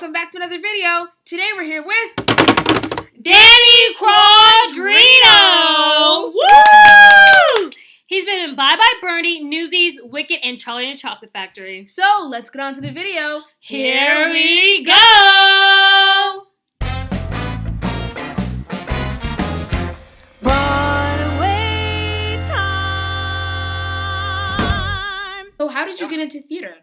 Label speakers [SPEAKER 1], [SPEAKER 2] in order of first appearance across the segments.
[SPEAKER 1] welcome back to another video. Today we're here with
[SPEAKER 2] Danny Quadrino! Woo! He's been in Bye Bye Birdie, Newsies, Wicked, and Charlie and the Chocolate Factory.
[SPEAKER 1] So, let's get on to the video.
[SPEAKER 2] Here we go! Broadway time!
[SPEAKER 1] So, how did you get into theater?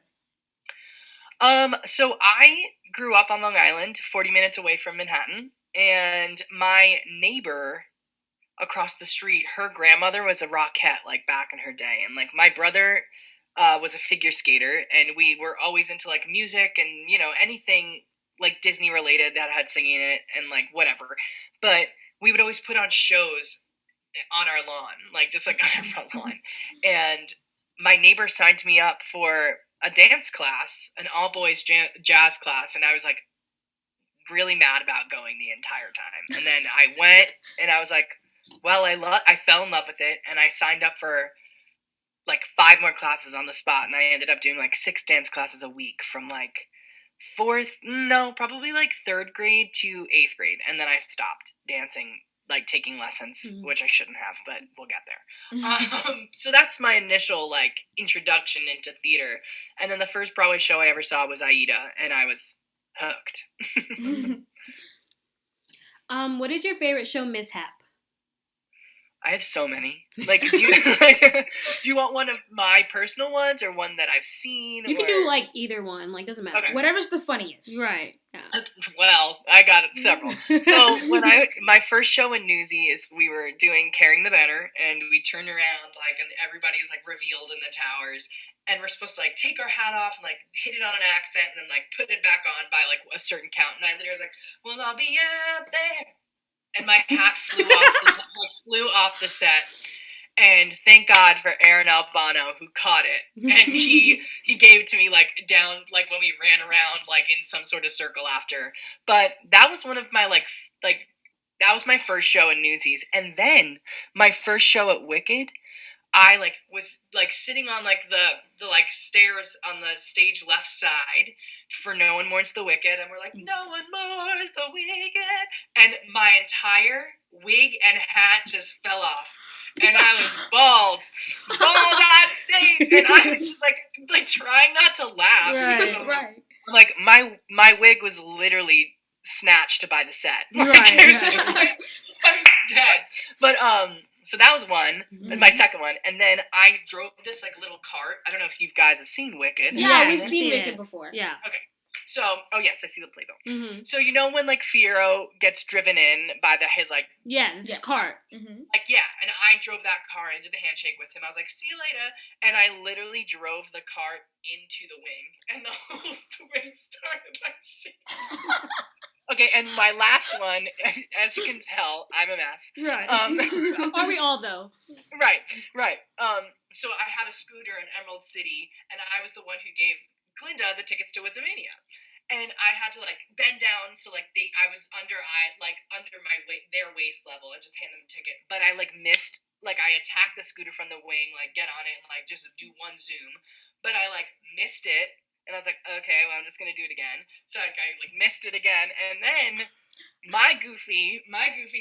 [SPEAKER 3] So I grew up on Long Island, 40 minutes away from Manhattan, and my neighbor across the street, her grandmother was a rockette, like, back in her day, and, like, my brother was a figure skater, and we were always into, like, music and, you know, anything, like, Disney-related that had singing in it, and, like, whatever, but we would always put on shows on our lawn, like, just, like, on our front lawn, and my neighbor signed me up for a dance class, an all-boys jazz class, and I was, like, really mad about going the entire time. And then I went, and I was like, well, I fell in love with it, and I signed up for, like, 5 more classes on the spot, and I ended up doing, like, 6 dance classes a week from, like, probably, like, 3rd grade to 8th grade, and then I stopped dancing, like, taking lessons, which I shouldn't have, but we'll get there. So that's my initial, like, introduction into theater. And then the first Broadway show I ever saw was Aida, and I was hooked.
[SPEAKER 2] What is your favorite show mishap?
[SPEAKER 3] I have so many. Like, do you want one of my personal ones or one that I've seen?
[SPEAKER 2] You can do, like, either one. Like, doesn't matter.
[SPEAKER 3] Okay.
[SPEAKER 1] Whatever's the funniest.
[SPEAKER 2] Right. Yeah.
[SPEAKER 3] Well, I got several. So my first show in Newsies, we were doing Carrying the Banner, and we turned around, like, and everybody's, like, revealed in the towers, and we're supposed to, like, take our hat off and, like, hit it on an accent and then, like, put it back on by, like, a certain count. And I literally was like, well, I'll be out there. And my hat flew off the set. And thank God for Aaron Albano, who caught it. And he gave it to me, like, down, like, when we ran around, like, in some sort of circle after. But that was one of my, like, that was my first show in Newsies. And then my first show at Wicked, I, like, was, like, sitting on, like, the like, stairs on the stage left side for No One Mourns the Wicked, and we're like, no one mourns the wicked, and my entire wig and hat just fell off, and I was bald on stage, and I was just, like trying not to laugh.
[SPEAKER 1] Right.
[SPEAKER 3] Like, my wig was literally snatched by the set. Like,
[SPEAKER 2] Right.
[SPEAKER 3] it was just, like, I was dead. But, so that was one, my second one, and then I drove this, like, little cart. I don't know if you guys have seen Wicked.
[SPEAKER 1] Yeah,
[SPEAKER 2] Yeah,
[SPEAKER 1] we've
[SPEAKER 2] I've
[SPEAKER 1] seen
[SPEAKER 2] seen
[SPEAKER 1] Wicked
[SPEAKER 2] it.
[SPEAKER 1] before.
[SPEAKER 2] Yeah.
[SPEAKER 3] Okay. So, oh yes, I see the playbill.
[SPEAKER 2] Mm-hmm.
[SPEAKER 3] So, you know when, like, Fiyero gets driven in by his, like,
[SPEAKER 2] Yeah, it's just cart.
[SPEAKER 3] like, yeah, and I drove that car and did the handshake with him. I was like, see you later. And I literally drove the cart into the wing, and the whole wing started, like, shaking. Okay, and my last one, as you can tell, I'm a mess.
[SPEAKER 2] Right. Are we all, though?
[SPEAKER 3] Right. So I had a scooter in Emerald City, and I was the one who gave Glinda the tickets to Wizardmania. And I had to, like, bend down, so, like, I was under their waist level and just hand them a ticket. But I, like, missed, like, I attacked the scooter from the wing, like, get on it and, like, just do one zoom. But I, like, missed it, and I was like, okay, well, I'm just gonna do it again. So, like, I, like, missed it again, and then my goofy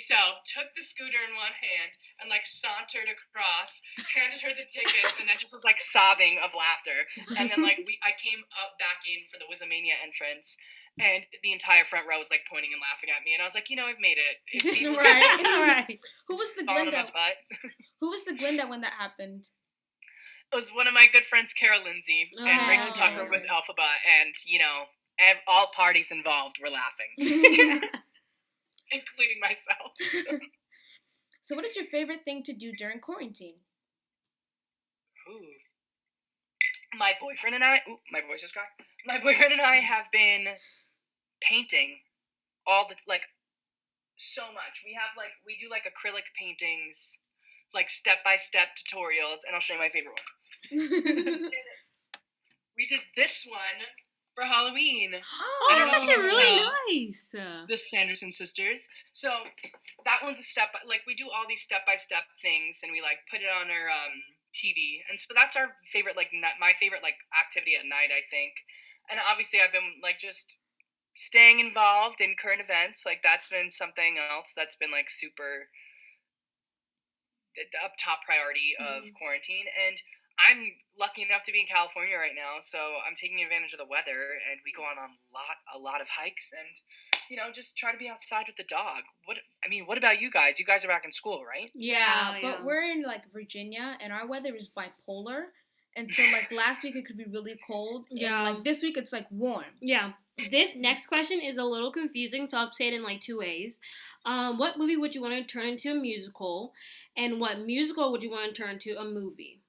[SPEAKER 3] self took the scooter in one hand and, like, sauntered across, handed her the tickets, and then just was, like, sobbing of laughter. And then, like, I came up back in for the Wizardmania entrance, and the entire front row was, like, pointing and laughing at me, and I was like, you know, I've made it.
[SPEAKER 1] Right. Who was the
[SPEAKER 3] Falling on
[SPEAKER 1] Glinda?
[SPEAKER 3] my butt.
[SPEAKER 1] Who was the Glinda when that happened?
[SPEAKER 3] It was one of my good friends, Cara Lindsay, and Rachel Tucker was Elphaba, and, you know, all parties involved were laughing. Including myself.
[SPEAKER 1] So what is your favorite thing to do during quarantine?
[SPEAKER 3] Ooh. My boyfriend and I... Ooh, my voice is cracked. My boyfriend and I have been painting so much. We do, like, acrylic paintings, like, step-by-step tutorials, and I'll show you my favorite one. We did this one for Halloween.
[SPEAKER 2] Oh, that's actually really nice.
[SPEAKER 3] The Sanderson sisters. So that one's we do all these step-by-step things, and we, like, put it on our TV. And so that's our favorite, like, my favorite, like, activity at night, I think. And obviously I've been, like, just staying involved in current events. Like, that's been something else that's been, like, super up top priority of quarantine. And I'm lucky enough to be in California right now, so I'm taking advantage of the weather, and we go on a lot of hikes, and just try to be outside with the dog. What about you guys? You guys are back in school, right?
[SPEAKER 1] Yeah, but we're in like Virginia, and our weather is bipolar. And so like last week it could be really cold, and like this week it's like warm.
[SPEAKER 2] Yeah. This next question is a little confusing, so I'll say it in like two ways. What movie would you want to turn into a musical, and what musical would you want to turn into a movie?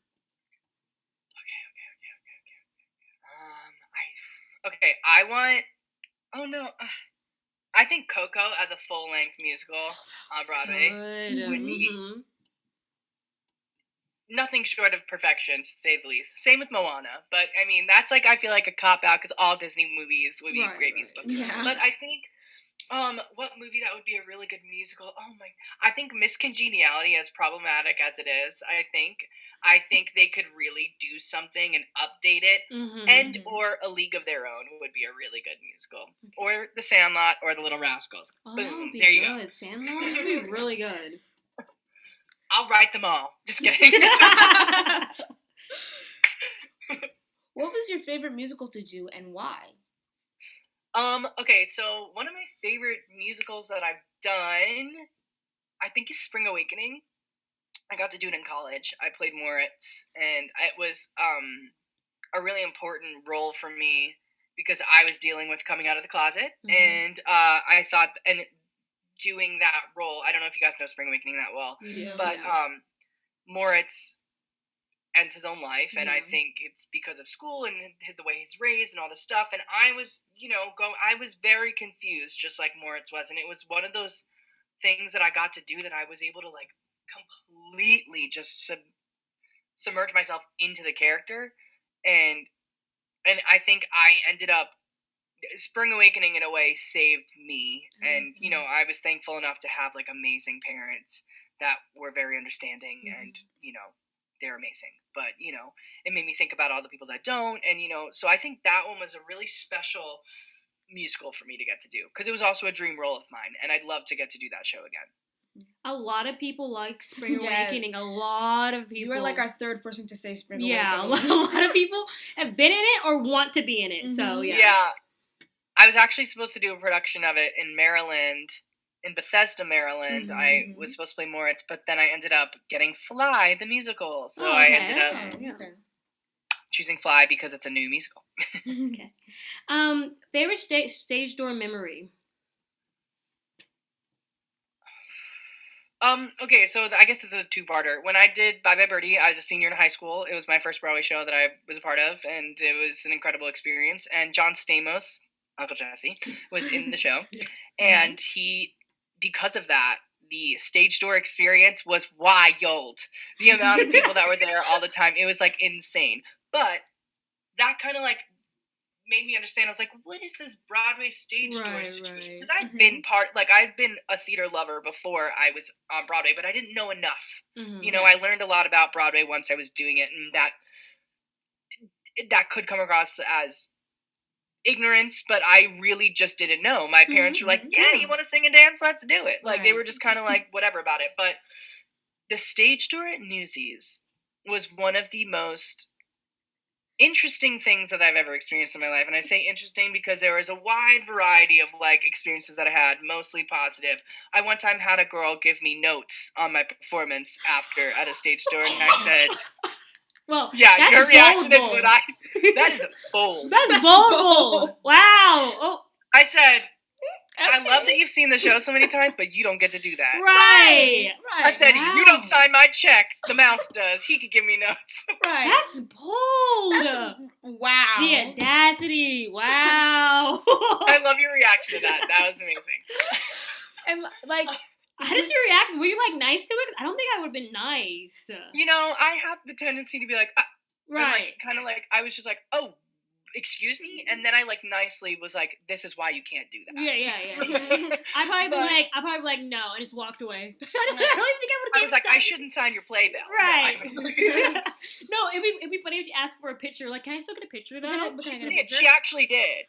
[SPEAKER 3] Okay. I want. Oh no. I think Coco as a full-length musical on Broadway would be nothing short of perfection, to say the least. Same with Moana, but I mean that's like I feel like a cop-out because all Disney movies would be great musicals.
[SPEAKER 1] Yeah.
[SPEAKER 3] But I think what movie that would be a really good musical? Oh my! I think Miss Congeniality, as problematic as it is, I think they could really do something and update it, and or A League of Their Own would be a really good musical, or The Sandlot, or The Little Rascals.
[SPEAKER 2] Oh,
[SPEAKER 3] Boom!
[SPEAKER 2] There
[SPEAKER 3] you
[SPEAKER 2] go. Sandlot would be really good.
[SPEAKER 3] I'll write them all. Just kidding.
[SPEAKER 1] What was your favorite musical to do, and why?
[SPEAKER 3] Okay, so one of my favorite musicals that I've done, I think, is Spring Awakening. I got to do it in college. I played Moritz, and it was a really important role for me because I was dealing with coming out of the closet, and I thought, and doing that role, I don't know if you guys know Spring Awakening that well, but Moritz ends his own life, and I think it's because of school and the way he's raised and all this stuff, and I was, I was very confused, just like Moritz was, and it was one of those things that I got to do that I was able to, like, completely just submerge myself into the character, and I think I ended up, Spring Awakening in a way saved me, and, I was thankful enough to have, like, amazing parents that were very understanding, and, they're amazing. But, it made me think about all the people that don't. And, so I think that one was a really special musical for me to get to do. Because it was also a dream role of mine. And I'd love to get to do that show again.
[SPEAKER 2] A lot of people like Spring Awakening. A lot of people.
[SPEAKER 1] You are like our third person to say Spring
[SPEAKER 2] Awakening.
[SPEAKER 1] Yeah,
[SPEAKER 2] a lot of people have been in it or want to be in it. So, yeah.
[SPEAKER 3] Yeah. I was actually supposed to do a production of it in Maryland. In Bethesda, Maryland. I was supposed to play Moritz, but then I ended up getting Fly, the musical. So I ended up choosing Fly because it's a new musical.
[SPEAKER 2] Okay. Favorite stage door memory?
[SPEAKER 3] Okay, so I guess this is a two-parter. When I did Bye Bye Birdie, I was a senior in high school. It was my first Broadway show that I was a part of, and it was an incredible experience. And John Stamos, Uncle Jesse, was in the show. And he... Because of that, the stage door experience was wild. The amount of people that were there all the time, it was, like, insane. But that kind of, like, made me understand. I was like, what is this Broadway stage door situation? Because I'd been a theater lover before I was on Broadway, but I didn't know enough. I learned a lot about Broadway once I was doing it, and that could come across as ignorance, but I really just didn't know. My parents were like, yeah, you want to sing and dance? Let's do it. Like, they were just kind of like, whatever about it. But the stage door at Newsies was one of the most interesting things that I've ever experienced in my life. And I say interesting because there was a wide variety of, like, experiences that I had, mostly positive. I one time had a girl give me notes on my performance after at a stage door, and I said...
[SPEAKER 2] Well,
[SPEAKER 3] yeah, your reaction is what that is bold.
[SPEAKER 2] That's bold. Wow. Oh,
[SPEAKER 3] I said, I love that you've seen the show so many times, but you don't get to do that.
[SPEAKER 2] Right.
[SPEAKER 3] I said, you don't sign my checks. The mouse does. He could give me notes.
[SPEAKER 2] Right. That's bold.
[SPEAKER 1] Wow.
[SPEAKER 2] The audacity. Wow.
[SPEAKER 3] I love your reaction to that. That was amazing.
[SPEAKER 1] And, like...
[SPEAKER 2] How did you react? Were you, like, nice to it? I don't think I would have been nice.
[SPEAKER 3] I have the tendency to be like,
[SPEAKER 2] right.
[SPEAKER 3] Like, kind of like, I was just like, oh, excuse me? And then I, like, nicely was like, this is why you can't do that.
[SPEAKER 2] Yeah. I'd probably be like, no, and just walked away. I don't even think I would have.
[SPEAKER 3] I was like, I shouldn't sign your playbill.
[SPEAKER 2] Right. No, it'd be funny if she asked for a picture. Like, can I still get a picture, though?
[SPEAKER 3] She actually did.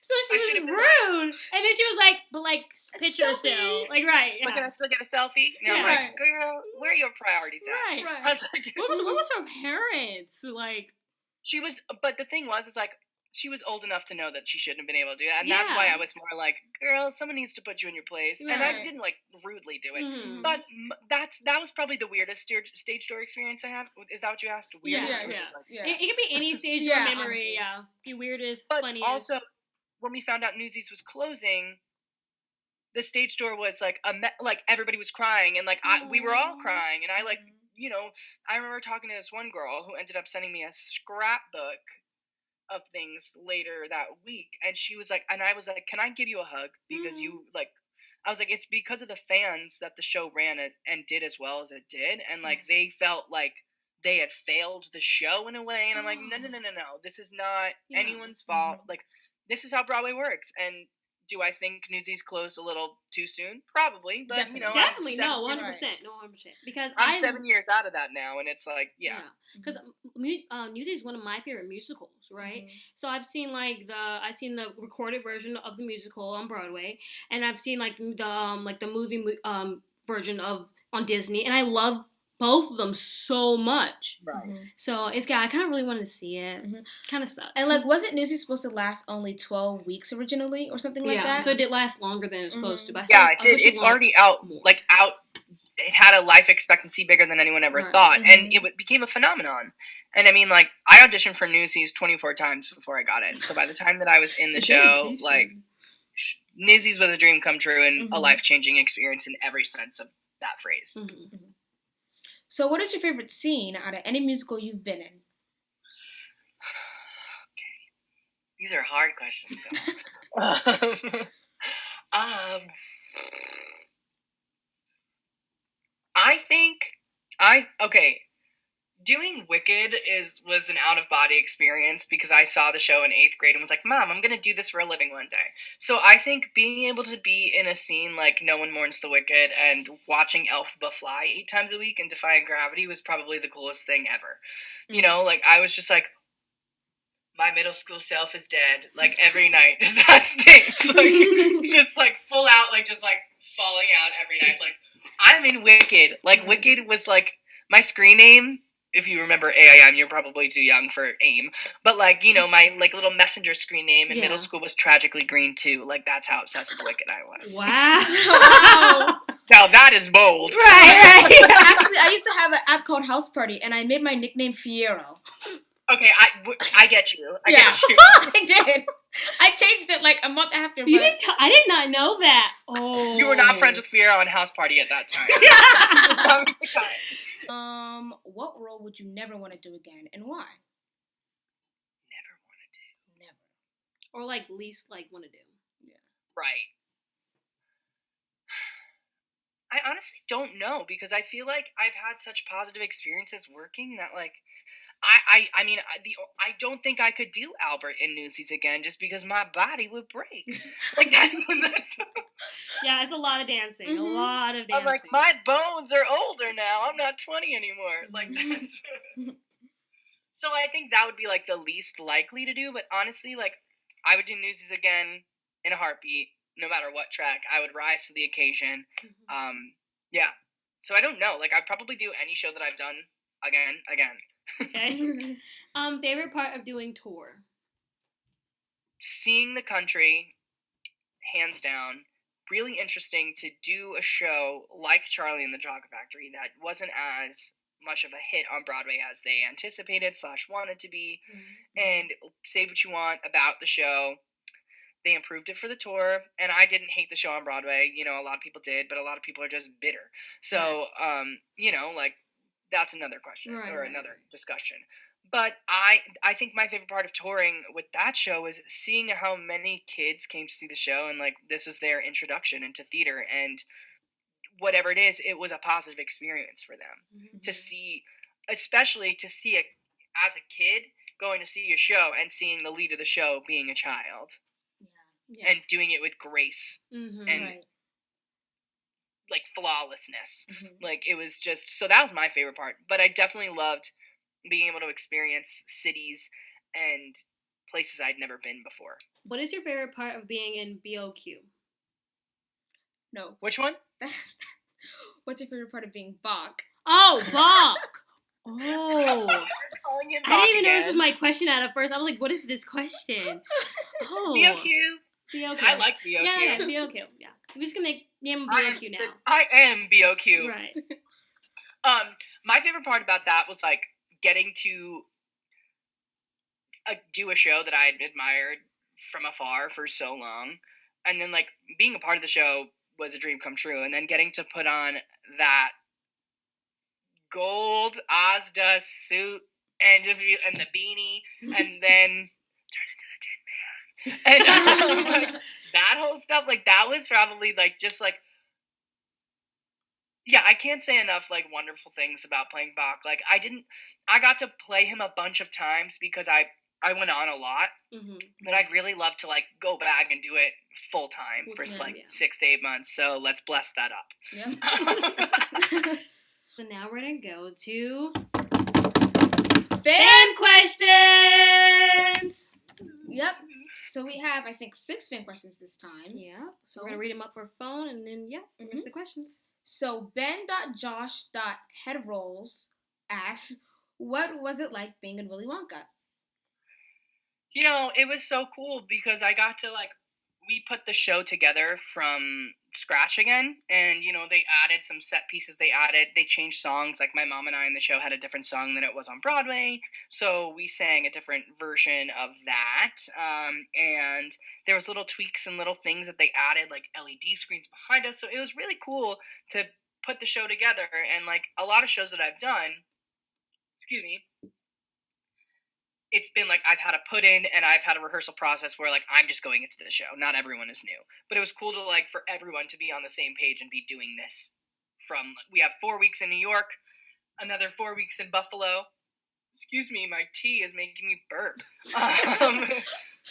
[SPEAKER 2] So she was rude, and then she was like, "But like, picture still, like, right?
[SPEAKER 3] Yeah. But can I still get a selfie?" And I'm like, "Girl, where are your priorities at?"
[SPEAKER 2] Right. I was like, what was her parents like?
[SPEAKER 3] She was, but the thing was, is like she was old enough to know that she shouldn't have been able to do that, and that's why I was more like, "Girl, someone needs to put you in your place." And I didn't like rudely do it, but that was probably the weirdest stage door experience I have. Is that what you asked? Weirdest?
[SPEAKER 2] It could be any stage door memory. Yeah, the weirdest, but funniest.
[SPEAKER 3] Also, when we found out Newsies was closing, the stage door was like like everybody was crying, and like we were all crying, and I like. You know, I remember talking to this one girl who ended up sending me a scrapbook of things later that week, and she was like, and I was like, "Can I give you a hug?" Because you like, I was like, it's because of the fans that the show ran it and did as well as it did, and like they felt like they had failed the show in a way, and I'm like, no, this is not anyone's fault. Like, this is how Broadway works, and. Do I think Newsies closed a little too soon? Probably, but
[SPEAKER 2] definitely,
[SPEAKER 3] you know,
[SPEAKER 2] definitely no, 100%, because
[SPEAKER 3] I'm 7 years out of that now, and it's like,
[SPEAKER 2] because Newsies is one of my favorite musicals, right? So I've seen the recorded version of the musical on Broadway, and I've seen like the movie version on Disney, and I love both of them so much.
[SPEAKER 3] Right.
[SPEAKER 2] So I kind of really wanted to see it. Kind of sucks.
[SPEAKER 1] And like, wasn't Newsies supposed to last only 12 weeks originally, or something like that?
[SPEAKER 2] So it did last longer than it was supposed to. But
[SPEAKER 3] it did. It's already out. More. Like out. It had a life expectancy bigger than anyone ever thought, and it became a phenomenon. And I mean, like, I auditioned for Newsies 24 times before I got in. So by the time that I was in the show, like, Newsies was a dream come true and a life-changing experience in every sense of that phrase.
[SPEAKER 1] So what is your favorite scene out of any musical you've been in?
[SPEAKER 3] Okay. These are hard questions. I think doing Wicked was an out-of-body experience because I saw the show in 8th grade and was like, Mom, I'm going to do this for a living one day. So I think being able to be in a scene like No One Mourns the Wicked and watching Elphaba fly 8 times a week and defying gravity was probably the coolest thing ever. You know, like, I was just like, my middle school self is dead, like, every night, just on stage, like, just, like, full out, like, just, like, falling out every night, like, I'm in Wicked. Like, Wicked was, like, my screen name. If you remember AIM, you're probably too young for AIM. But, like, you know, my, like, little messenger screen name in middle school was Tragically Green, too. Like, that's how obsessed with Wicked I was.
[SPEAKER 2] Wow.
[SPEAKER 3] Now, that is bold.
[SPEAKER 2] Right.
[SPEAKER 1] Actually, I used to have an app called House Party, and I made my nickname Fiero.
[SPEAKER 3] Okay, I get you. I get you.
[SPEAKER 1] I did. I changed it, like, a month after.
[SPEAKER 2] I did not know that. Oh.
[SPEAKER 3] You were not friends with Fiero on House Party at that time.
[SPEAKER 1] What role would you never want to do again, and why?
[SPEAKER 3] Never want to do.
[SPEAKER 2] Never. Or, like, least, like, want to do.
[SPEAKER 3] Yeah. Right. I honestly don't know, because I feel like I've had such positive experiences working that, like, I mean, I don't think I could do Albert in Newsies again just because my body would break. Like, that's
[SPEAKER 2] yeah, it's a lot of dancing. A lot of dancing.
[SPEAKER 3] I'm like, my bones are older now. I'm not 20 anymore. Like, that's... So I think that would be, like, the least likely to do. But honestly, like, I would do Newsies again in a heartbeat, no matter what track. I would rise to the occasion. Yeah. So I don't know. Like, I'd probably do any show that I've done again.
[SPEAKER 2] Okay. Favorite part of doing tour?
[SPEAKER 3] Seeing the country, hands down. Really interesting to do a show like Charlie and the Chocolate Factory that wasn't as much of a hit on Broadway as they anticipated / wanted to be. And say what you want about the show. They improved it for the tour, and I didn't hate the show on Broadway. You know, a lot of people did, but a lot of people are just bitter. So, you know, like, that's another question or another discussion. But I think my favorite part of touring with that show is seeing how many kids came to see the show, and, like, this was their introduction into theater, and whatever it is, it was a positive experience for them to see, especially to see it as a kid going to see a show and seeing the lead of the show being a child and doing it with grace and like flawlessness. Like, it was just, so that was my favorite part. But I definitely loved being able to experience cities and places I'd never been before.
[SPEAKER 2] What is your favorite part of being in BOQ?
[SPEAKER 1] No.
[SPEAKER 3] Which one?
[SPEAKER 1] What's your favorite part of being Bach?
[SPEAKER 2] Oh, Bach! Oh.
[SPEAKER 3] Calling it
[SPEAKER 2] I
[SPEAKER 3] Bach
[SPEAKER 2] didn't even know
[SPEAKER 3] again.
[SPEAKER 2] this was my question at first. I was like, what is this question? Oh.
[SPEAKER 3] BOQ. I like BOQ.
[SPEAKER 2] Yeah, BOQ. Yeah. We're just going to name him BOQ now.
[SPEAKER 3] I am BOQ.
[SPEAKER 2] Right.
[SPEAKER 3] My favorite part about that was, like, getting to do a show that I admired from afar for so long. And then, like, being a part of the show was a dream come true. And then getting to put on that gold Asda suit and the beanie and then turn into the Tin Man. And like, that whole stuff, like, that was probably, like, just, like, yeah, I can't say enough, like, wonderful things about playing Bach. Like, I got to play him a bunch of times because I went on a lot, but I'd really love to, like, go back and do it full time for, 6 to 8 months. So let's bless that up.
[SPEAKER 1] Yeah.
[SPEAKER 2] So now we're going to go to
[SPEAKER 1] fan questions! Yep. So we have, I think, 6 fan questions this time.
[SPEAKER 2] Yeah. So we're going to read them up for phone, and then, here's the questions.
[SPEAKER 1] So Ben.Josh.Headrolls asks, what was it like being in Willy Wonka?
[SPEAKER 3] You know, it was so cool because I got to, like, we put the show together from scratch again, and, you know, they added some set pieces. They changed songs. Like, my mom and I in the show had a different song than it was on Broadway, so we sang a different version of that, and there was little tweaks and little things that they added, like LED screens behind us, so it was really cool to put the show together. And, like, a lot of shows that I've done, it's been, like, I've had to put in and I've had a rehearsal process where, like, I'm just going into the show. Not everyone is new. But it was cool to, like, for everyone to be on the same page and be doing this we have 4 weeks in New York, another 4 weeks in Buffalo. Excuse me, my tea is making me burp.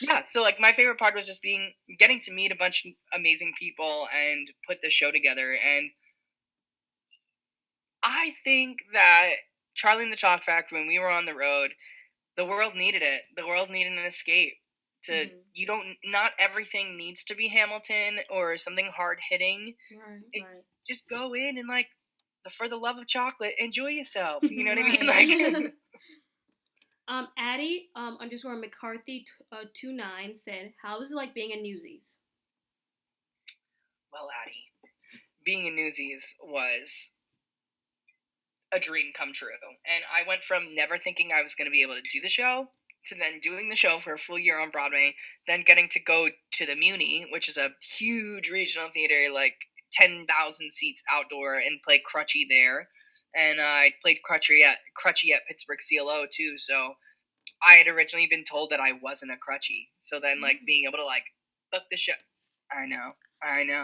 [SPEAKER 3] Yeah, so, like, my favorite part was just getting to meet a bunch of amazing people and put this show together. And I think that Charlie and the Chalk Factory, when we were on the road, the world needed it. The world needed an escape. Not everything needs to be Hamilton or something hard hitting.
[SPEAKER 1] Right.
[SPEAKER 3] Just go in and, like, for the love of chocolate, enjoy yourself. You know what I mean? Like,
[SPEAKER 2] Addie _ McCarthy 29 said, "How was it like being in Newsies?"
[SPEAKER 3] Well, Addie, being in Newsies was a dream come true. And I went from never thinking I was going to be able to do the show to then doing the show for a full year on Broadway, then getting to go to the Muni, which is a huge regional theater, like 10,000 seats outdoor, and play Crutchy there. And I played Crutchy at Pittsburgh CLO too, so I had originally been told that I wasn't a Crutchy. So then, like, being able to, like, book the show. I know.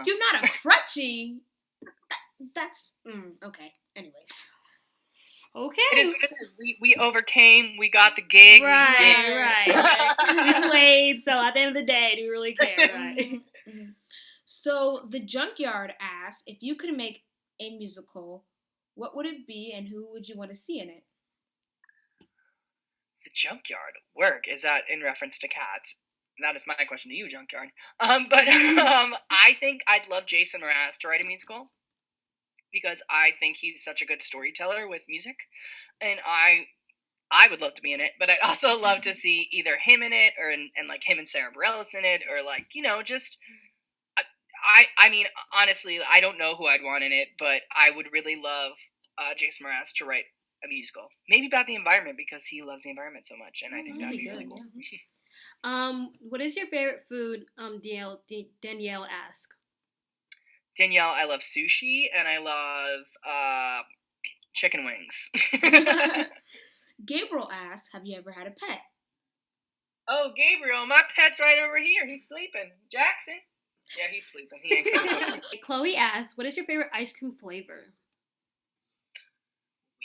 [SPEAKER 1] You're not a Crutchy! That's, okay. Anyways.
[SPEAKER 2] Okay.
[SPEAKER 3] It is what it is. We overcame. We got the gig.
[SPEAKER 2] Right,
[SPEAKER 3] we did.
[SPEAKER 2] right. We slayed, so at the end of the day, do you really care, right?
[SPEAKER 1] So, the Junkyard asks, if you could make a musical, what would it be and who would you want to see in it?
[SPEAKER 3] The Junkyard work. Is that in reference to cats? That is my question to you, Junkyard. I think I'd love Jason Mraz to write a musical, because I think he's such a good storyteller with music, and I would love to be in it, but I'd also love to see either him in it, or and like him and Sarah Bareilles in it, or, like, you know, just, I mean, honestly, I don't know who I'd want in it, but I would really love Jason Mraz to write a musical, maybe about the environment, because he loves the environment so much, and I think that'd be really cool.
[SPEAKER 2] Yeah. What is your favorite food? Danielle asked.
[SPEAKER 3] Danielle, I love sushi, and I love chicken wings.
[SPEAKER 1] Gabriel asks, have you ever had a pet?
[SPEAKER 3] Oh, Gabriel, my pet's right over here. He's sleeping. Jackson? Yeah, he's sleeping. He ain't coming.
[SPEAKER 2] Chloe asks, what is your favorite ice cream flavor?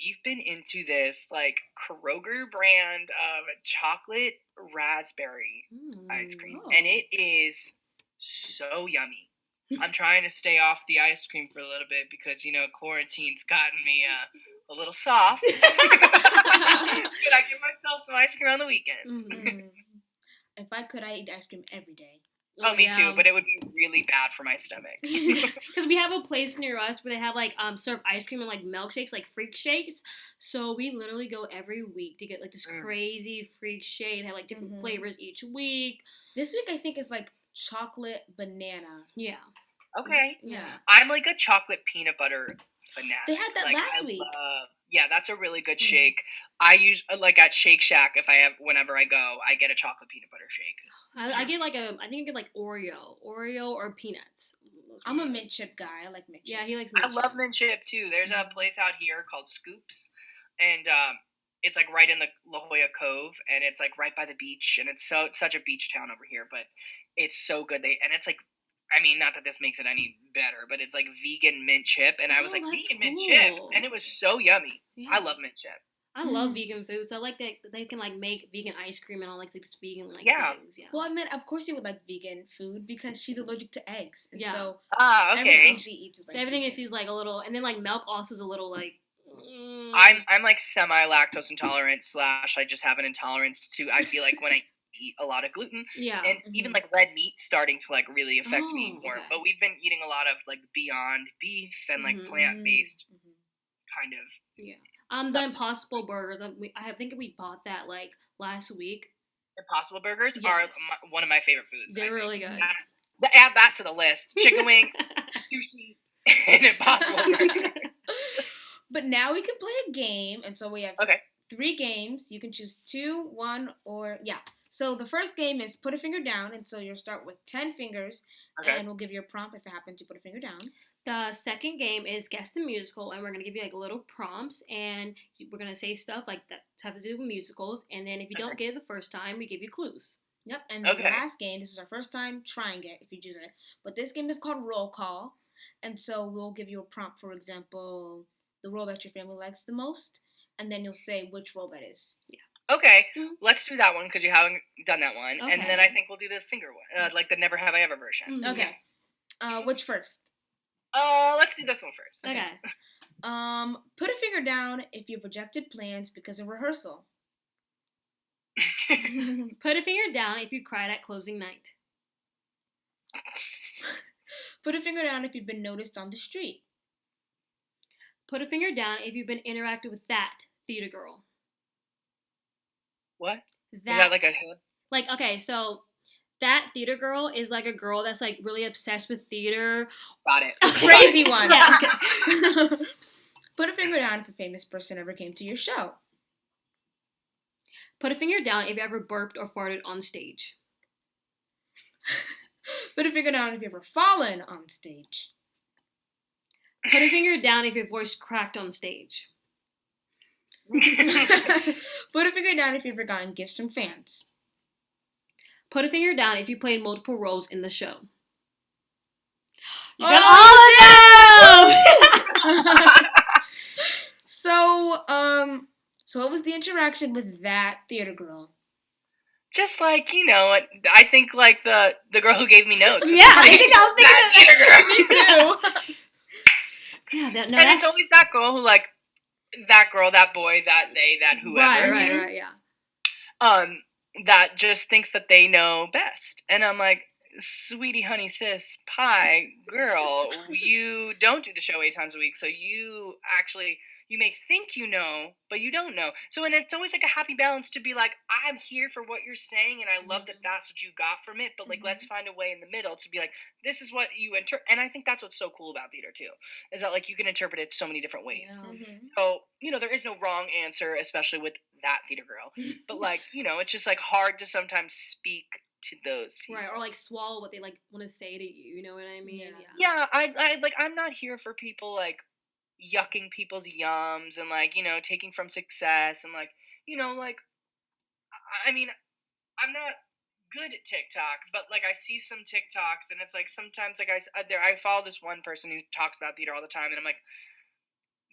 [SPEAKER 3] We've been into this, like, Kroger brand of chocolate raspberry ice cream, and it is so yummy. I'm trying to stay off the ice cream for a little bit because, you know, quarantine's gotten me a little soft. But I give myself some ice cream on the weekends.
[SPEAKER 1] If I could, I'd eat ice cream every day.
[SPEAKER 3] Oh, me too, but it would be really bad for my stomach.
[SPEAKER 2] Because we have a place near us where they have like serve ice cream and like milkshakes, like freak shakes. So we literally go every week to get like this crazy freak shake. They have like different flavors each week.
[SPEAKER 1] This week I think it's like chocolate banana.
[SPEAKER 2] Yeah.
[SPEAKER 3] Okay.
[SPEAKER 1] Yeah.
[SPEAKER 3] I'm like a chocolate peanut butter fanatic.
[SPEAKER 1] They had that last week.
[SPEAKER 3] Yeah, that's a really good shake. I use like at Shake Shack whenever I go, I get a chocolate peanut butter shake.
[SPEAKER 2] I get like I think I get like Oreo or peanuts.
[SPEAKER 1] I'm a mint chip guy. I like mint chip.
[SPEAKER 2] Yeah, he likes mint chip.
[SPEAKER 3] I love mint chip too. There's a place out here called Scoops, and it's like right in the La Jolla Cove, and it's like right by the beach, and it's such a beach town over here, but it's so good. It's like, I mean, not that this makes it any better, but it's like vegan mint chip, and I was like, vegan mint chip, and it was so yummy. Yeah. I love mint chip.
[SPEAKER 2] I love vegan food, so I like that they can like make vegan ice cream and all like this vegan like things. Yeah.
[SPEAKER 1] Well, I mean, of course you would like vegan food because she's allergic to eggs, and so
[SPEAKER 3] okay.
[SPEAKER 1] Everything she eats is like.
[SPEAKER 2] So everything is she's like a little, and then like milk also is a little like.
[SPEAKER 3] I'm like semi-lactose intolerant / I just have an intolerance to. I feel like when I eat a lot of gluten, and even like red meat starting to like really affect me more. Okay. But we've been eating a lot of like Beyond Beef and like plant-based kind of.
[SPEAKER 2] Yeah. The Impossible Burgers. I think we bought that like last week.
[SPEAKER 3] Impossible Burgers are one of my favorite foods.
[SPEAKER 2] They're really good.
[SPEAKER 3] Add that to the list. Chicken wings, sushi, and Impossible Burgers.
[SPEAKER 1] But now we can play a game, and so we have 3 games. You can choose 2, 1, or So the first game is put a finger down, and so you'll start with 10 fingers, and we'll give you a prompt if you happen to put a finger down.
[SPEAKER 2] The second game is Guess the Musical, and we're going to give you, like, little prompts, and we're going to say stuff, like, that have to do with musicals, and then if you don't get it the first time, we give you clues.
[SPEAKER 1] Yep, and the last game, this is our first time trying it, if you choose it, but this game is called Roll Call, and so we'll give you a prompt, for example, the role that your family likes the most, and then you'll say which role that is.
[SPEAKER 2] Yeah.
[SPEAKER 3] Okay, let's do that one, because you haven't done that one, and then I think we'll do the finger one, like the Never Have I Ever version.
[SPEAKER 1] Mm-hmm. Okay. Which first?
[SPEAKER 3] Let's do this one first.
[SPEAKER 2] Okay.
[SPEAKER 1] Put a finger down if you've rejected plans because of rehearsal.
[SPEAKER 2] Put a finger down if you cried at closing night.
[SPEAKER 1] Put a finger down if you've been noticed on the street.
[SPEAKER 2] Put a finger down if you've been interacted with that theater girl.
[SPEAKER 3] What? Is that like a hint?
[SPEAKER 2] Like, okay, so that theater girl is like a girl that's like really obsessed with theater.
[SPEAKER 3] Got it.
[SPEAKER 1] Crazy one.
[SPEAKER 2] Yeah, okay.
[SPEAKER 1] Put a finger down if a famous person ever came to your show.
[SPEAKER 2] Put a finger down if you ever burped or farted on stage.
[SPEAKER 1] Put a finger down if you've ever fallen on stage.
[SPEAKER 2] Put a finger down if your voice cracked on stage.
[SPEAKER 1] Put a finger down if you've ever gotten gifts from fans.
[SPEAKER 2] Put a finger down if you played multiple roles in the show.
[SPEAKER 1] You got all of them! So what was the interaction with that theater girl?
[SPEAKER 3] Just like, I think like the girl who gave me notes.
[SPEAKER 2] Yeah, I think I was thinking
[SPEAKER 3] that
[SPEAKER 2] theater girl. Me too.
[SPEAKER 3] And it's always that girl who like, that girl, that boy, that they, that whoever.
[SPEAKER 2] Right, yeah.
[SPEAKER 3] That just thinks that they know best. And I'm like, sweetie, honey, sis, pie, girl, you don't do the show 8 times a week, so you may think you know, but you don't know. So, and it's always like a happy balance to be like, I'm here for what you're saying, and I love that that's what you got from it, but like, let's find a way in the middle to be like, this is what you and I think that's what's so cool about theater too, is that like, you can interpret it so many different ways. Yeah. So, there is no wrong answer, especially with that theater girl, but like, it's just like hard to sometimes speak to those people.
[SPEAKER 2] Right, or like swallow what they like want to say to you, you know what I mean?
[SPEAKER 3] Yeah, I like, I'm not here for people like yucking people's yums and like, taking from success and like, like, I mean, I'm not good at TikTok, but like I see some TikToks and it's like sometimes like I follow this one person who talks about theater all the time and I'm like,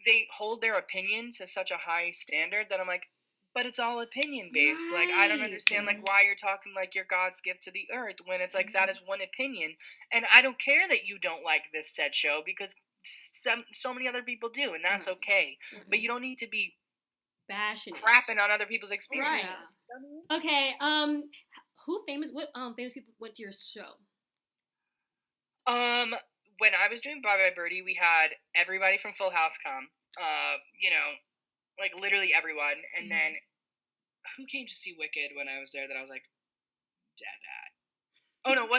[SPEAKER 3] they hold their opinion to such a high standard that I'm like, but it's all opinion based. Right. Like, I don't understand like why you're talking like you're God's gift to the earth when it's like that is one opinion. And I don't care that you don't like this said show because so many other people do, and that's okay. But you don't need to be
[SPEAKER 2] bashing
[SPEAKER 3] crapping on other people's experiences.
[SPEAKER 2] Right. Okay, What famous people went to your show?
[SPEAKER 3] When I was doing Bye Bye Birdie, we had everybody from Full House come. Like literally everyone. And then who came to see Wicked when I was there that I was like dead at? Oh no, it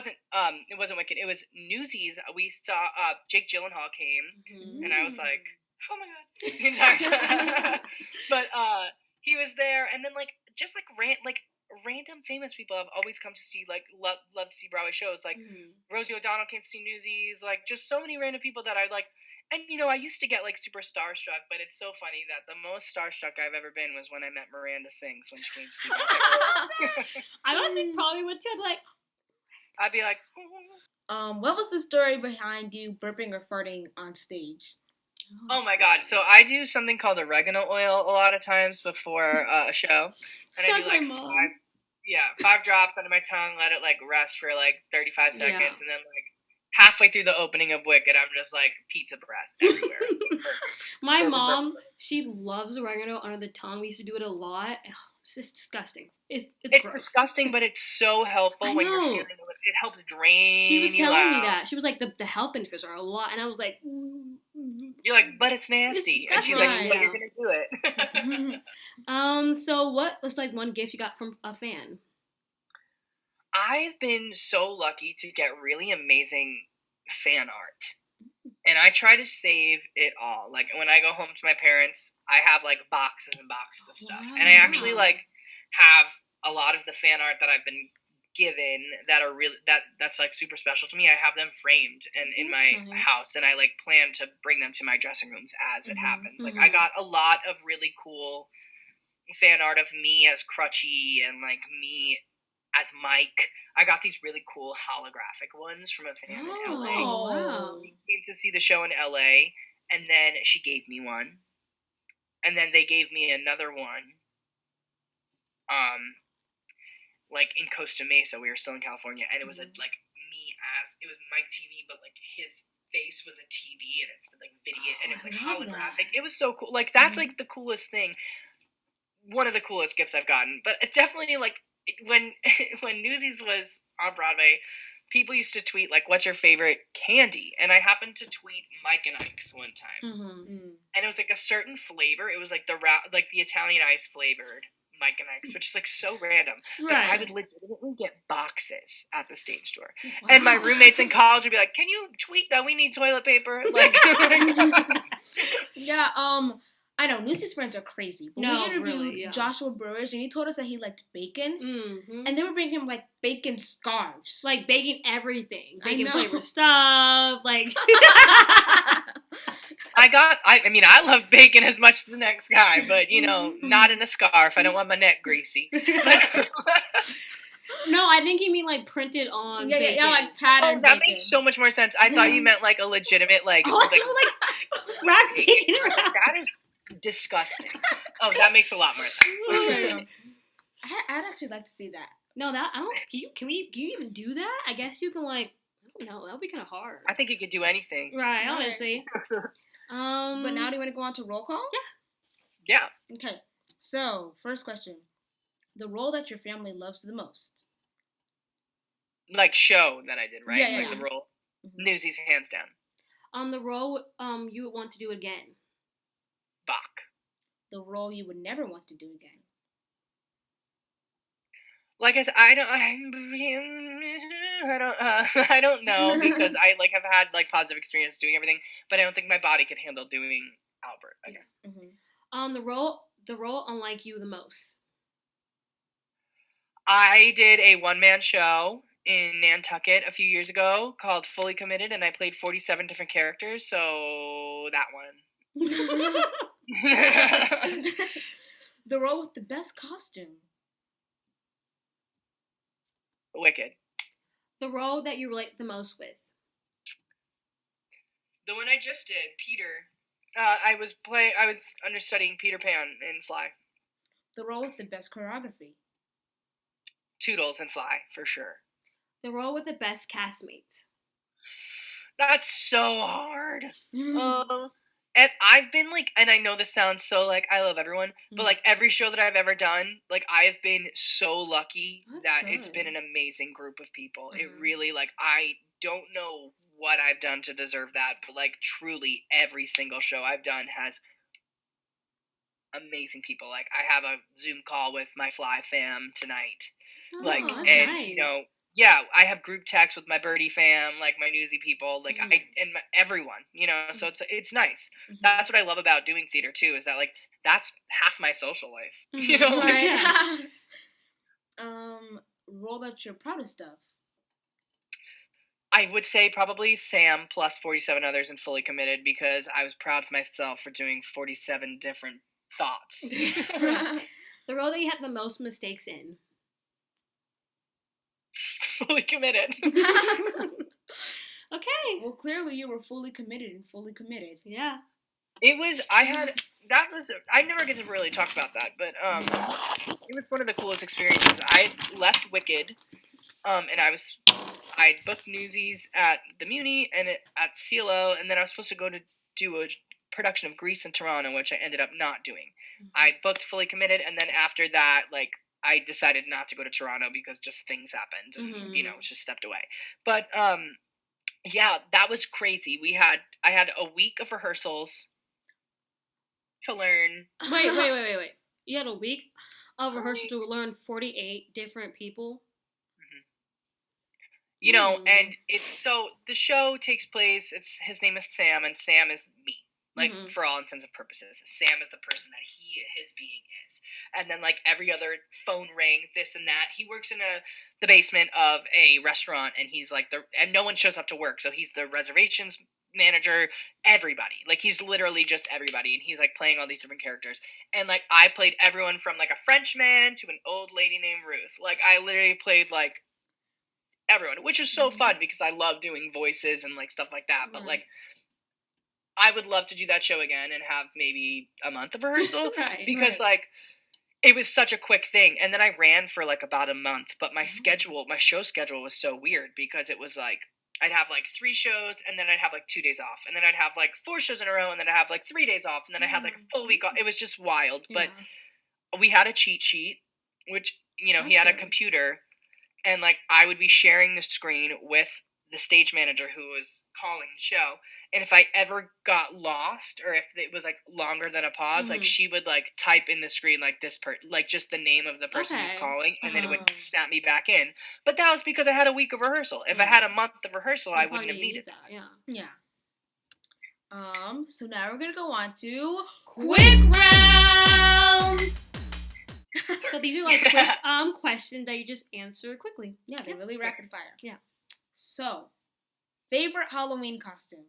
[SPEAKER 3] wasn't Wicked. It was Newsies. We saw Jake Gyllenhaal came, and I was like, oh my god. But he was there, and then like just like random famous people have always come to see, like, love to see Broadway shows. Like, Rosie O'Donnell came to see Newsies. Like, just so many random people that I like. And, I used to get, like, super starstruck, but it's so funny that the most starstruck I've ever been was when I met Miranda Sings when she came to see me.
[SPEAKER 2] I honestly probably would, too.
[SPEAKER 3] I'd be like,
[SPEAKER 1] what was the story behind you burping or farting on stage?
[SPEAKER 3] Oh my god, so I do something called oregano oil a lot of times before a show. And I do like 5 drops under my tongue, let it like rest for like 35 seconds, and then like halfway through the opening of Wicked, I'm just like pizza breath everywhere.
[SPEAKER 2] My mom, she loves oregano under the tongue. We used to do it a lot. It's just disgusting. It's
[SPEAKER 3] disgusting, but it's so helpful when you're feeling it. It helps drain.
[SPEAKER 2] She was telling me that. She was like, the health benefits are a lot, and I was like,
[SPEAKER 3] you're like, but it's nasty. And she's like, but you're gonna do
[SPEAKER 2] it. So what was like one gift you got from a fan?
[SPEAKER 3] I've been so lucky to get really amazing fan art. And I try to save it all. Like, when I go home to my parents, I have, like, boxes and boxes of stuff. Wow. And I actually, like, have a lot of the fan art that I've been given that are really, that's, like, super special to me. I have them framed in my house. And I, like, plan to bring them to my dressing rooms as it happens. Like, I got a lot of really cool fan art of me as Crutchy and, like, me as Mike. I got these really cool holographic ones from a fan in LA.
[SPEAKER 2] Wow.
[SPEAKER 3] We came to see the show in LA, and then she gave me one. And then they gave me another one. Like in Costa Mesa, we were still in California, and it was like me it was Mike TV, but like his face was a TV, and it's like video, and it's like holographic. That. It was so cool. Like that's like the coolest thing. One of the coolest gifts I've gotten, but it definitely like. When Newsies was on Broadway, people used to tweet, like, what's your favorite candy? And I happened to tweet Mike and Ike's one time. And it was, like, a certain flavor. It was, like, the Italian ice flavored Mike and Ike's, which is, like, so random. Right. But I would legitimately get boxes at the stage door. Wow. And my roommates in college would be like, can you tweet that we need toilet paper? Like,
[SPEAKER 1] yeah, I know, Newsies friends are crazy. But we interviewed Joshua Burridge, and he told us that he liked bacon. And they were bringing him, like, bacon scarves.
[SPEAKER 2] Like, bacon everything. Bacon flavored stuff. Like...
[SPEAKER 3] I love bacon as much as the next guy, but, not in a scarf. I don't want my neck greasy.
[SPEAKER 2] No, I think you mean, like, printed on bacon.
[SPEAKER 1] Yeah, like patterned
[SPEAKER 3] that makes so much more sense. I thought you meant, like, a legitimate, like...
[SPEAKER 2] wrapped bacon around.
[SPEAKER 3] That is... disgusting. Oh, that makes a lot more sense.
[SPEAKER 1] I'd actually like to see that.
[SPEAKER 2] No, I don't. Can you even do that? I guess you can, like, I don't know. That would be kind of hard.
[SPEAKER 3] I think you could do anything.
[SPEAKER 2] Right, honestly.
[SPEAKER 1] But now do you want to go on to roll call?
[SPEAKER 3] Yeah.
[SPEAKER 1] Okay. So, first question: the role that your family loves the most.
[SPEAKER 3] Like show that I did, right?
[SPEAKER 1] Yeah.
[SPEAKER 3] Like the role. Newsies, hands down.
[SPEAKER 2] The role you would want to do again.
[SPEAKER 3] Bach.
[SPEAKER 1] The role you would never want to do again.
[SPEAKER 3] Like I said, I don't know because I like have had like positive experience doing everything, but I don't think my body could handle doing Albert again.
[SPEAKER 2] The role unlike you the most.
[SPEAKER 3] I did a one-man show in Nantucket a few years ago called Fully Committed, and I played 47 different characters, so that one.
[SPEAKER 1] The role with the best costume.
[SPEAKER 3] Wicked.
[SPEAKER 2] The role that you relate the most with.
[SPEAKER 3] The one I just did, Peter. I was understudying Peter Pan in Fly.
[SPEAKER 1] The role with the best choreography.
[SPEAKER 3] Toodles and Fly, for sure.
[SPEAKER 2] The role with the best castmates.
[SPEAKER 3] That's so hard. And I've been, like, and I know this sounds so, like, I love everyone, but, like, every show that I've ever done, like, I've been so lucky that it's been an amazing group of people. It really, like, I don't know what I've done to deserve that, but, like, truly every single show I've done has amazing people. Like, I have a Zoom call with my Fly fam tonight. Like, and,
[SPEAKER 2] nice.
[SPEAKER 3] you know, yeah, I have group text with my Birdie fam, like my Newsy people, like everyone, you know. So it's nice. That's what I love about doing theater too, is that like that's half my social life, you know.
[SPEAKER 1] Right. Role that you're proudest of.
[SPEAKER 3] I would say probably Sam plus 47 others and Fully Committed, because I was proud of myself for doing 47 different thoughts.
[SPEAKER 2] The role that you had the most mistakes in.
[SPEAKER 3] Fully Committed.
[SPEAKER 2] Okay.
[SPEAKER 1] Well, clearly you were fully committed and fully committed.
[SPEAKER 2] Yeah.
[SPEAKER 3] It was, I never get to really talk about that, but it was one of the coolest experiences. I left Wicked, and I booked Newsies at the Muni and at CLO, and then I was supposed to go to do a production of Grease in Toronto, which I ended up not doing. I booked Fully Committed, and then after that, like, I decided not to go to Toronto because just things happened, and you know, just stepped away. But yeah, that was crazy. I had a week of rehearsals to learn.
[SPEAKER 2] Wait. You had a week of rehearsal to learn 48 different people?
[SPEAKER 3] You know, and it's so, the show takes place, his name is Sam, and Sam is me. Like, for all intents and purposes. Sam is the person that his being is. And then, like, every other phone ring, this and that. He works in the basement of a restaurant, and he's like, and no one shows up to work, so he's the reservations manager, everybody. Like, he's literally just everybody, and he's, like, playing all these different characters. And, like, I played everyone from, like, a Frenchman to an old lady named Ruth. Like, I literally played, like, everyone, which is so fun, because I love doing voices and, like, stuff like that. But, like, I would love to do that show again and have maybe a month of rehearsal, because like, it was such a quick thing. And then I ran for like about a month, but my show schedule was so weird, because it was like, I'd have like 3 shows, and then I'd have like 2 days off, and then I'd have like 4 shows in a row, and then I'd have like 3 days off, and then I had like a full week off. It was just wild. But we had a cheat sheet, which, you know, he had a computer, and like, I would be sharing the screen with the stage manager who was calling the show, and if I ever got lost, or if it was like longer than a pause, like, she would like type in the screen like like just the name of the person who's calling, and then it would snap me back in. But that was because I had a week of rehearsal. If I had a month of rehearsal, I wouldn't have needed that.
[SPEAKER 1] Yeah. So now we're gonna go on to quick round.
[SPEAKER 2] So these are like quick questions that you just answer quickly.
[SPEAKER 1] Yeah, they're really rapid fire.
[SPEAKER 2] Yeah.
[SPEAKER 1] So, favorite Halloween costume?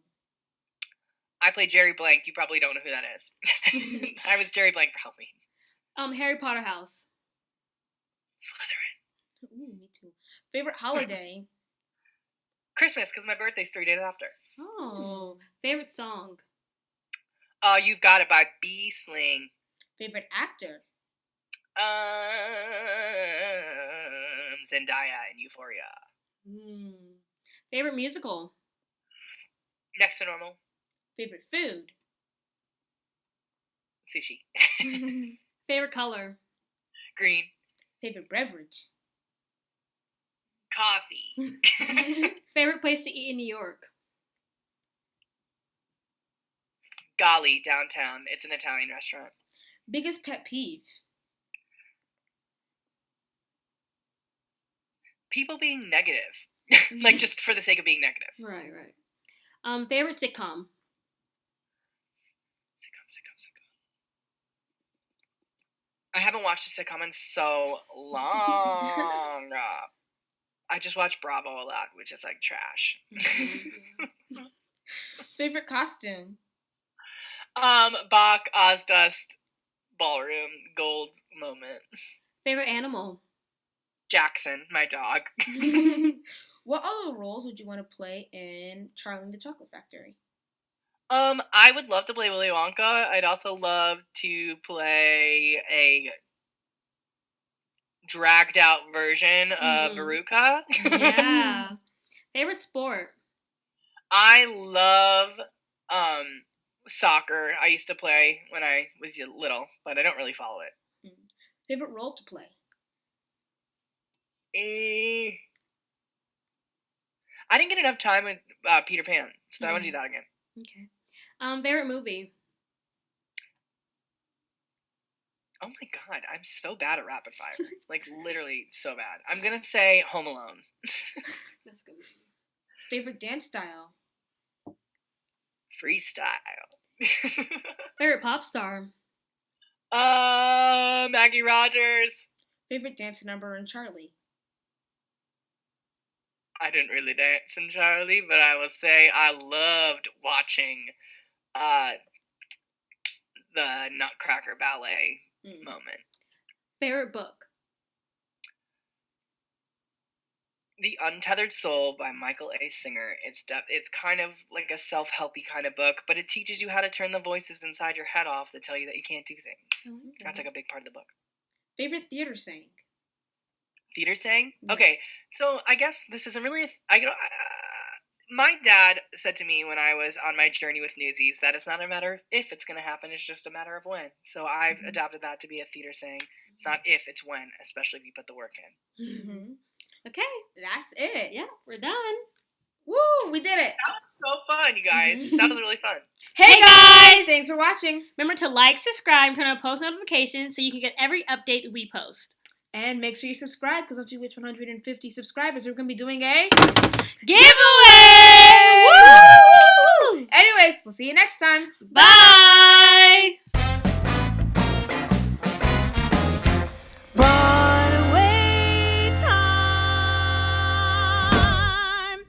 [SPEAKER 3] I played Jerry Blank. You probably don't know who that is. I was Jerry Blank for Halloween.
[SPEAKER 2] Harry Potter house.
[SPEAKER 3] Slytherin.
[SPEAKER 1] Ooh, me too. Favorite holiday?
[SPEAKER 3] Christmas, because my birthday's 3 days after.
[SPEAKER 2] Oh. Favorite song?
[SPEAKER 3] You've Got It by B. Sling.
[SPEAKER 1] Favorite actor?
[SPEAKER 3] Zendaya in Euphoria.
[SPEAKER 2] Favorite musical?
[SPEAKER 3] Next to Normal.
[SPEAKER 1] Favorite food?
[SPEAKER 3] Sushi.
[SPEAKER 2] Favorite color?
[SPEAKER 3] Green.
[SPEAKER 1] Favorite beverage?
[SPEAKER 3] Coffee.
[SPEAKER 2] Favorite place to eat in New York?
[SPEAKER 3] Gali, downtown. It's an Italian restaurant.
[SPEAKER 1] Biggest pet peeve?
[SPEAKER 3] People being negative. Like, just for the sake of being negative.
[SPEAKER 2] Right. Favorite sitcom?
[SPEAKER 3] Sitcom. I haven't watched a sitcom in so long. I just watch Bravo a lot, which is like trash.
[SPEAKER 1] Favorite costume?
[SPEAKER 3] Bach, Ozdust, Ballroom, Gold moment.
[SPEAKER 2] Favorite animal?
[SPEAKER 3] Jackson, my dog.
[SPEAKER 1] What other roles would you want to play in Charlie and the Chocolate Factory?
[SPEAKER 3] I would love to play Willy Wonka. I'd also love to play a dragged out version of Veruca.
[SPEAKER 2] Yeah. Favorite sport?
[SPEAKER 3] I love Soccer. I used to play when I was little, but I don't really follow it.
[SPEAKER 1] Favorite role to play?
[SPEAKER 3] I didn't get enough time with Peter Pan, so I want to do that again.
[SPEAKER 2] Okay. Favorite movie?
[SPEAKER 3] Oh my god, I'm so bad at rapid fire. Like, literally so bad. I'm going to say Home Alone.
[SPEAKER 2] That's a good movie.
[SPEAKER 1] Favorite dance style?
[SPEAKER 3] Freestyle.
[SPEAKER 2] Favorite pop star?
[SPEAKER 3] Maggie Rogers.
[SPEAKER 1] Favorite dance number in Charlie?
[SPEAKER 3] I didn't really dance in Charlie, but I will say I loved watching the Nutcracker Ballet moment.
[SPEAKER 2] Favorite book?
[SPEAKER 3] The Untethered Soul by Michael A. Singer. It's kind of like a self-helpy kind of book, but it teaches you how to turn the voices inside your head off that tell you that you can't do things. That's like a big part of the book.
[SPEAKER 1] Favorite theater saying?
[SPEAKER 3] Theater saying? Okay, so I guess this isn't really my dad said to me when I was on my journey with Newsies that it's not a matter of if it's going to happen, it's just a matter of when. So I've adapted that to be a theater saying. It's not if, it's when, especially if you put the work in.
[SPEAKER 2] Okay.
[SPEAKER 1] That's it.
[SPEAKER 2] Yeah, we're done.
[SPEAKER 1] Woo, we did it.
[SPEAKER 3] That was so fun, you guys. That was really fun.
[SPEAKER 1] Hey guys! Thanks for watching.
[SPEAKER 2] Remember to like, subscribe, turn on post notifications so you can get every update we post.
[SPEAKER 1] And make sure you subscribe, because once you reach 150 subscribers, we're going to be doing a
[SPEAKER 2] giveaway!
[SPEAKER 1] Woo! Anyways, we'll see you next time.
[SPEAKER 2] Bye!